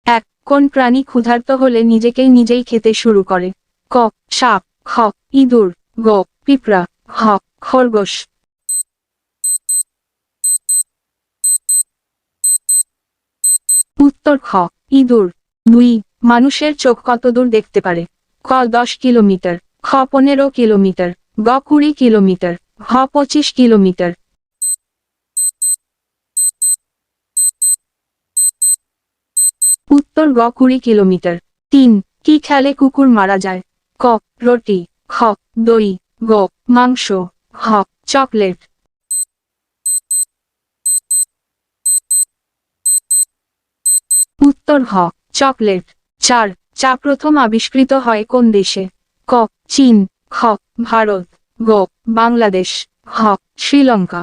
এক, কোন প্রাণী ক্ষুধার্ত হলে নিজেকেই নিজেই খেতে শুরু করে? ক, সাপ। খ, ইঁদুর। গ, পিঁপড়া। হ, খরগোশ। উত্তর খ, ইঁদুর। 2, মানুষের চোখ কতদূর দেখতে পারে? ক, 10 কিলোমিটার। খ, 15 কিলোমিটার। গ, 20 কিলোমিটার। হ, 25 কিলোমিটার। উত্তর গ, 20 কিলোমিটার। 3, কি খেলে কুকুর মারা যায়? ক, রুটি। খ, দই। গ, মাংস। হ, চকলেট। উত্তর হ, চকলেট। 4, চা প্রথম আবিষ্কৃত হয় কোন দেশে? ক, চীন। খ, ভারত। গ, বাংলাদেশ। হ, শ্রীলঙ্কা।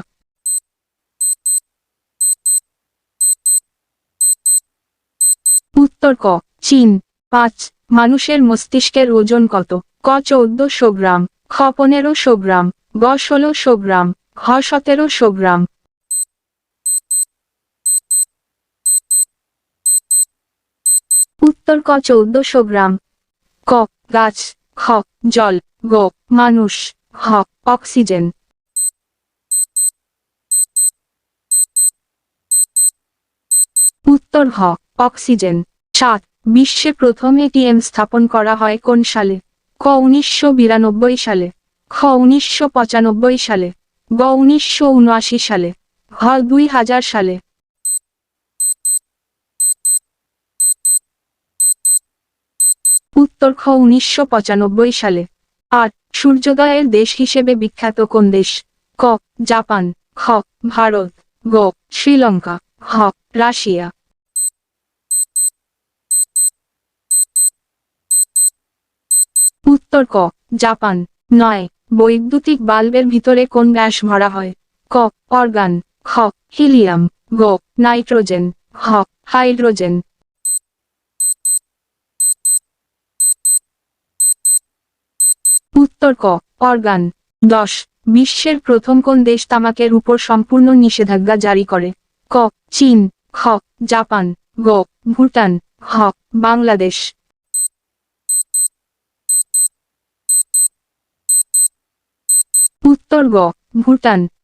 উত্তর ক, চীন। 5, মানুষের মস্তিষ্কের ওজন কত? ক, 1400 গ্রাম। খ, 1500 গ্রাম। গ, 1600 গ্রাম। হ, 1700 গ্রাম। উত্তর ক, 1400 গ্রাম। ক, গাছ। খ, জল। গ, মানুষ। হ, অক্সিজেন। উত্তর হ, অক্সিজেন। 7, বিশ্বে প্রথম এটিএম স্থাপন করা হয় কোন সালে? ক, 1992 সালে। খ, 1995 সালে। গ, 1979 সালে। হ, 2000 সালে। উত্তর খ, 1995 সালে। 8, সূর্যোদয়ের দেশ হিসেবে বিখ্যাত কোন দেশ? ক, জাপান। খ, ভারত। গ, শ্রীলঙ্কা। হ, রাশিয়া। উত্তর ক, জাপান। 9, বৈদ্যুতিক বাল্বের ভিতরে কোন গ্যাস ভরা হয়? ক, অর্গান। খ, হিলিয়াম। গ, নাইট্রোজেন। হ, হাইড্রোজেন। উত্তর ক, অর্গান। 10, বিশ্বের প্রথম কোন দেশ তামাকের উপর সম্পূর্ণ নিষেধাজ্ঞা জারি করে? ক, চীন। খ, জাপান। গ, ভুটান। হ, বাংলাদেশ। উত্তর গ, ভুটান।